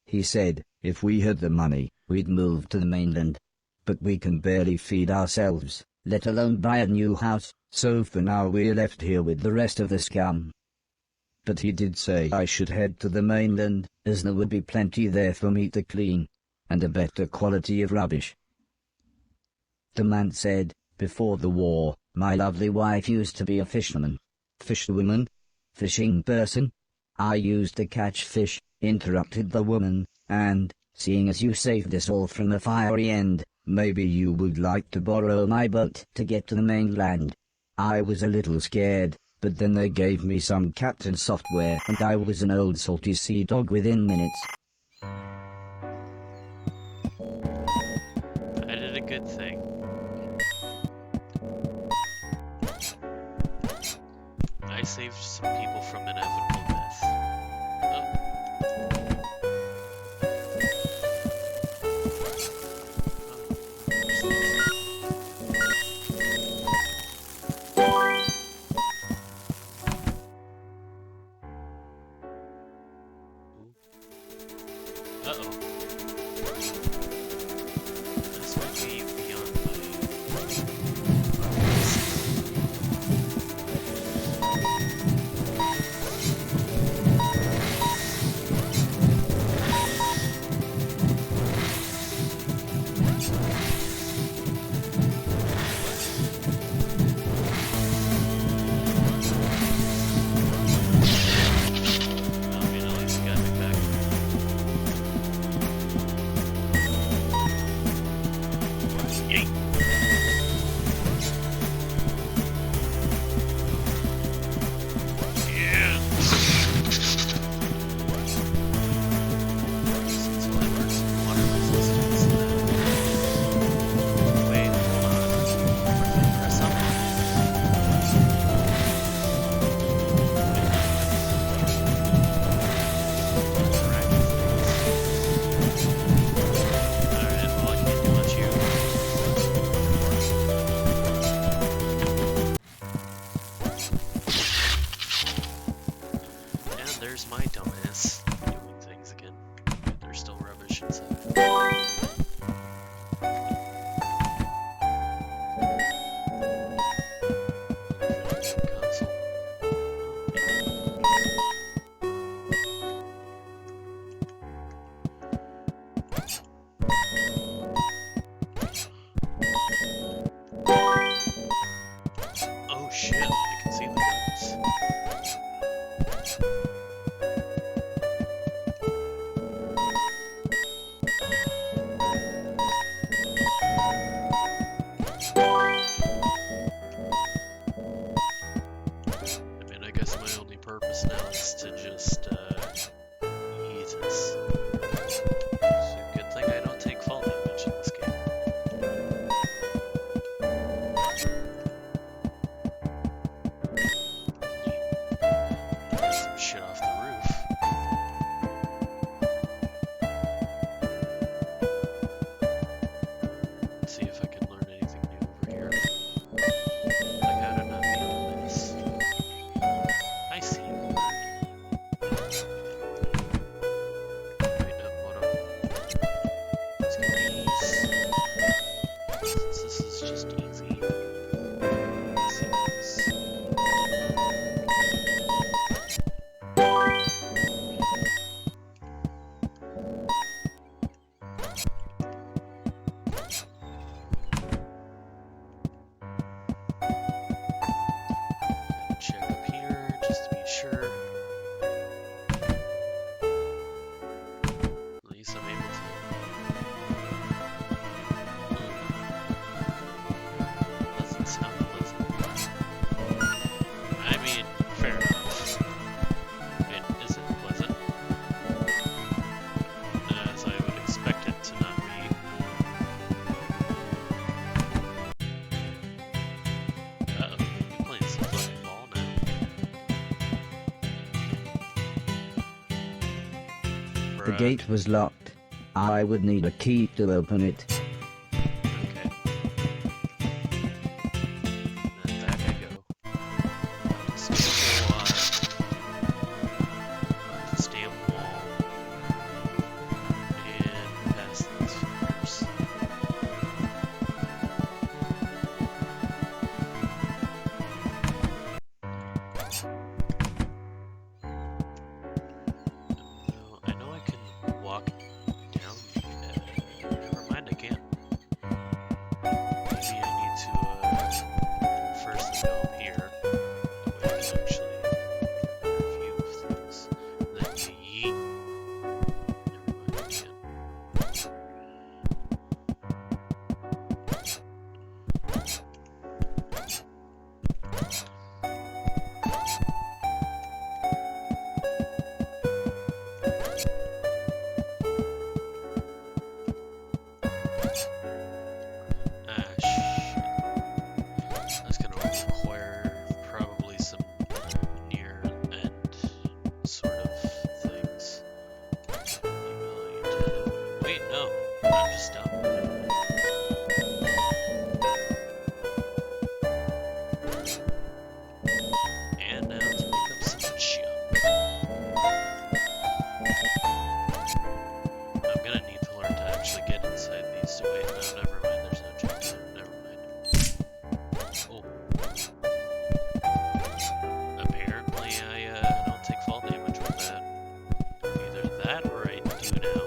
He said, if we had the money, we'd move to the mainland. But we can barely feed ourselves, let alone buy a new house, so for now we're left here with the rest of the scum. But he did say I should head to the mainland, as there would be plenty there for me to clean, and a better quality of rubbish. The man said, before the war, my lovely wife used to be a fisherman. Fisherwoman? Fishing person? I used to catch fish, interrupted the woman, and, seeing as you saved us all from the fiery end, maybe you would like to borrow my boat to get to the mainland. I was a little scared, but then they gave me some captain software and I was an old salty sea dog within minutes. I did a good thing. I saved some people from inevitable death. Uh-oh. This might be beyond there's my dumbass doing things again. They're still rubbish inside. Console. Oh shit, I can see the guns. I guess my only purpose now is to just, eat us. It's a good thing I don't take fall damage in this game. the gate was locked. I would need a key to open it. Okay. Then back I go. Stay wall. Stay wall. And past these fingers. I know I can walk down. Never mind, I can't. Maybe I need to first go up here. That way I can actually review things. Then yeet. Never mind again. Ah, shit. That's gonna require probably some near-end sort of things. The ability to... Wait, no. I'm just dumb. And now to pick up some junk. I'm gonna need to learn to actually get inside these. Wait, no, never mind. There's no junk there. Never mind. Oh. Apparently, I don't take fall damage with that. Either that or I do now.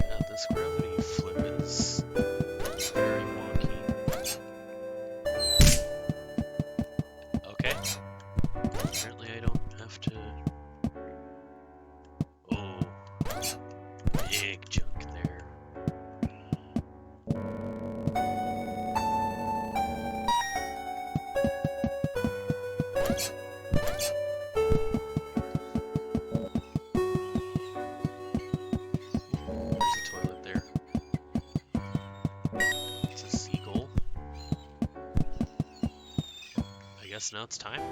God, this gravity flip is very wonky. Okay. Apparently, I don't have to. Oh, big junk there. There's a toilet there. It's a seagull. I guess now it's time.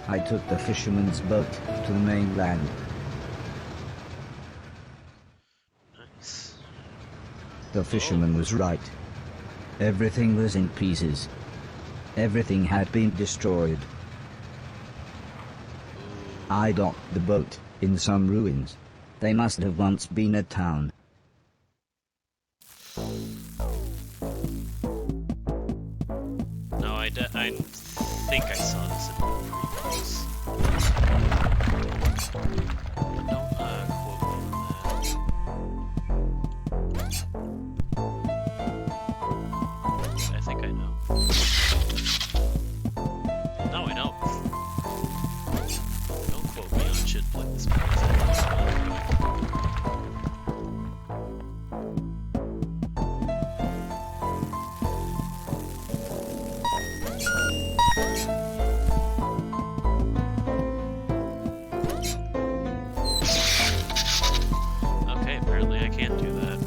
I took the fisherman's boat to the mainland. Nice. The fisherman was right. Everything was in pieces. Everything had been destroyed. I docked the boat in some ruins. They must have once been a town. No, I think I saw this in the previews. But don't quote me on that. I think I know. No, I know. Don't quote me on shit like this. Okay, apparently I can't do that.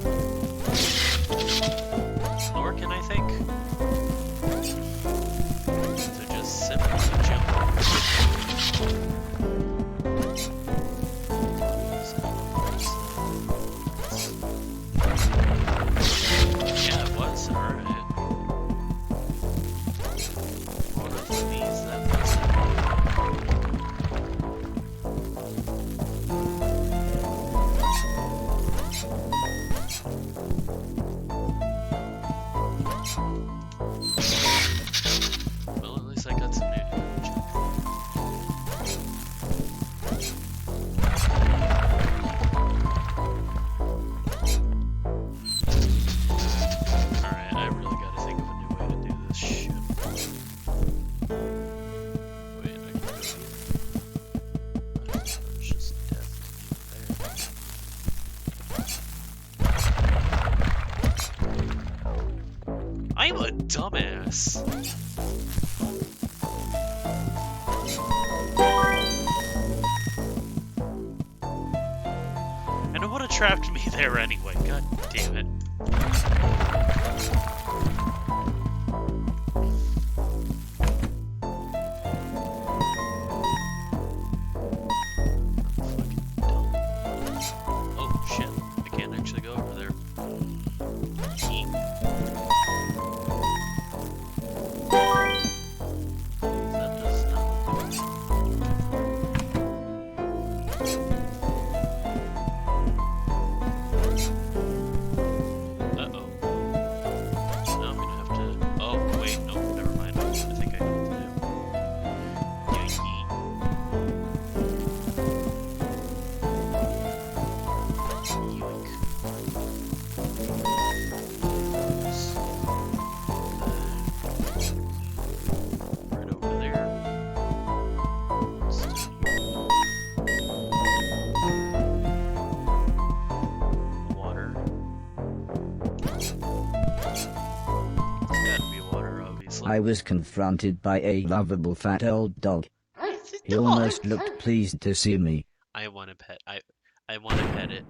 Nor can I think. So just simply jump. Yeah, it was. Alright. One of these that was well, at least I got some new damage. Alright, I really gotta think of a new way to do this shit. Wait, I can do it here. I thought it was just death there. I'm a dumbass. And it would have trapped me there anyway. God damn it. Right over there. Water. It's gotta be water, obviously. I was confronted by a lovable fat old dog. It's a He dog. almost looked pleased to see me. I want to pet. I want to pet it.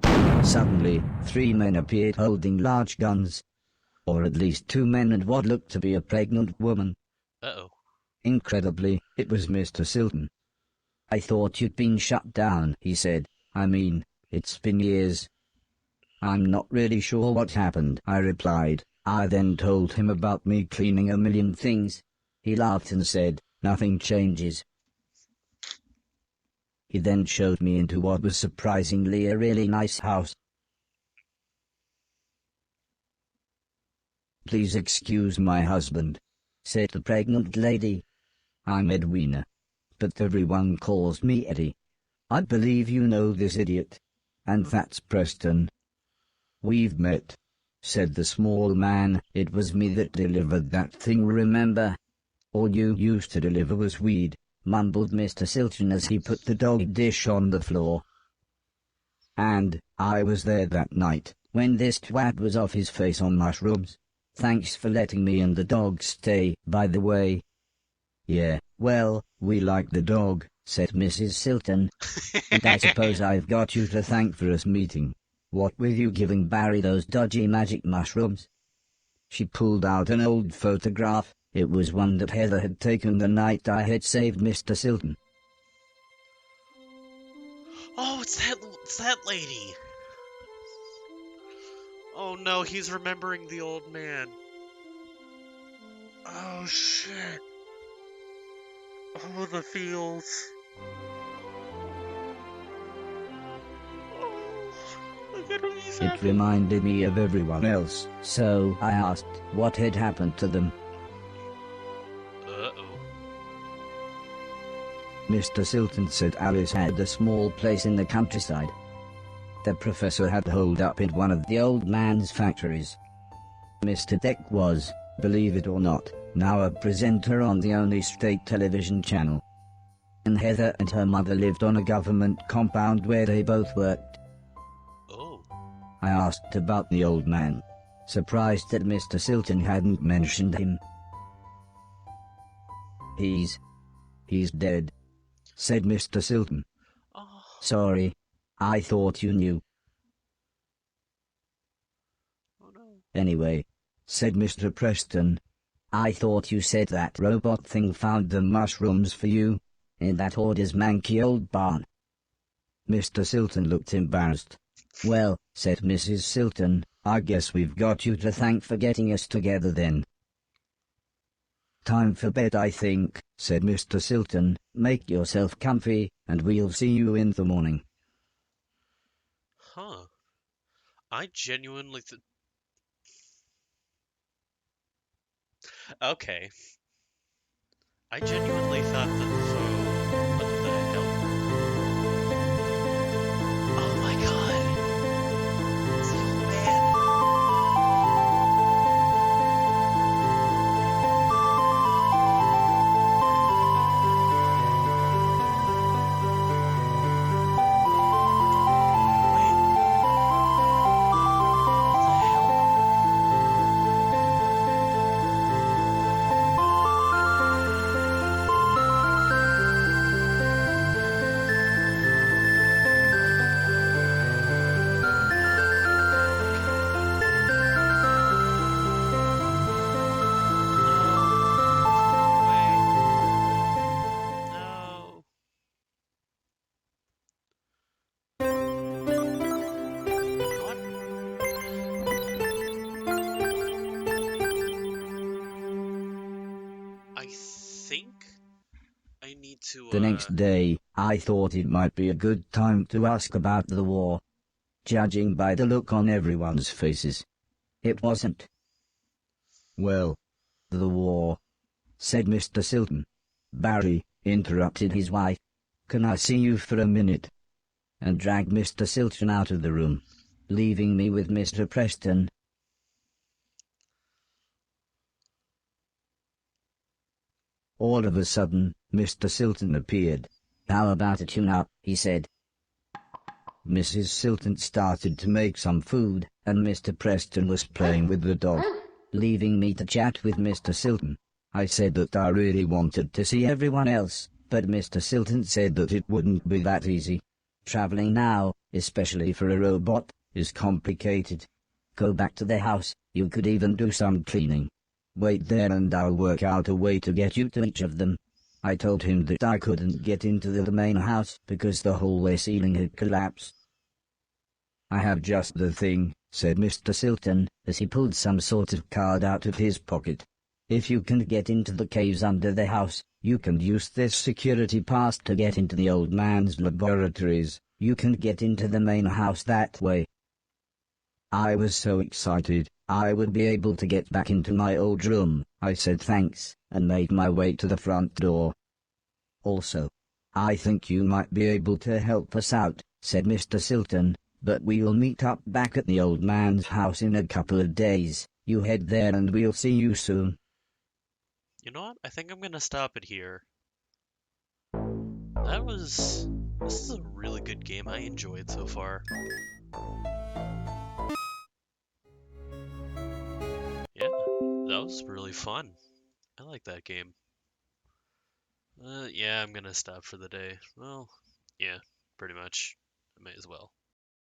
Suddenly, 3 men appeared holding large guns. Or at least 2 men and what looked to be a pregnant woman. Uh-oh. Incredibly, it was Mr. Silton. I thought you'd been shut down, he said. I mean, it's been years. I'm not really sure what happened, I replied. I then told him about me cleaning a million things. He laughed and said, nothing changes. He then showed me into what was surprisingly a really nice house. Please excuse my husband, said the pregnant lady. I'm Edwina, but everyone calls me Eddie. I believe you know this idiot. And that's Preston. We've met, said the small man. It was me that delivered that thing, remember? All you used to deliver was weed, mumbled Mr. Silton as he put the dog dish on the floor. And I was there that night, when this twat was off his face on mushrooms. Thanks for letting me and the dog stay, by the way. Yeah, well, we like the dog, said Mrs. Silton. And I suppose I've got you to thank for us meeting. What were you giving Barry those dodgy magic mushrooms? She pulled out an old photograph. It was one that Heather had taken the night I had saved Mr. Silton. Oh, it's that lady. Oh no, he's remembering the old man. Oh shit. Oh, the feels. Oh, look at him, he's It happy. reminded me of everyone else, so I asked what had happened to them. Uh-oh. Mr. Silton said Alice had a small place in the countryside. The professor had holed up in one of the old man's factories. Mr. Deck was, believe it or not, now a presenter on the only state television channel. And Heather and her mother lived on a government compound where they both worked. Oh. I asked about the old man, surprised that Mr. Silton hadn't mentioned him. He's dead, said Mr. Silton. Oh. Sorry, I thought you knew. Oh no. Anyway, said Mr. Preston, I thought you said that robot thing found the mushrooms for you, in that hoarder's manky old barn. Mr. Silton looked embarrassed. Well, said Mrs. Silton, I guess we've got you to thank for getting us together then. Time for bed, I think, said Mr. Silton. Make yourself comfy, and we'll see you in the morning. Huh. I genuinely Okay. I genuinely thought that What the hell? Oh my god! It's the old man! Wait. What the hell? No. I think I need to, The next day, I thought it might be a good time to ask about the war. Judging by the look on everyone's faces, it wasn't. Well, the war, said Mr. Silton. Barry, interrupted his wife. Can I see you for a minute? And dragged Mr. Silton out of the room. leaving me with Mr. Preston. All of a sudden, Mr. Silton appeared. "How about a tune-up?" he said. Mrs. Silton started to make some food, and Mr. Preston was playing with the dog, leaving me to chat with Mr. Silton. I said that I really wanted to see everyone else, but Mr. Silton said that it wouldn't be that easy. Traveling now, especially for a robot, is complicated. Go back to the house, you could even do some cleaning. Wait there and I'll work out a way to get you to each of them. I told him that I couldn't get into the main house because the hallway ceiling had collapsed. "I have just the thing," said Mr. Silton, as he pulled some sort of card out of his pocket. "If you can get into the caves under the house, you can use this security pass to get into the old man's laboratories. You can get into the main house that way." I was so excited, I would be able to get back into my old room. I said thanks, and made my way to the front door. "Also, I think you might be able to help us out," said Mr. Silton, "but we'll meet up back at the old man's house in a couple of days. You head there and we'll see you soon." You know what? I think I'm gonna stop it here. This is a really good game. I enjoyed so far. Yeah, that was really fun. I like that game. Yeah, I'm gonna stop for the day. Well, yeah, pretty much. I may as well.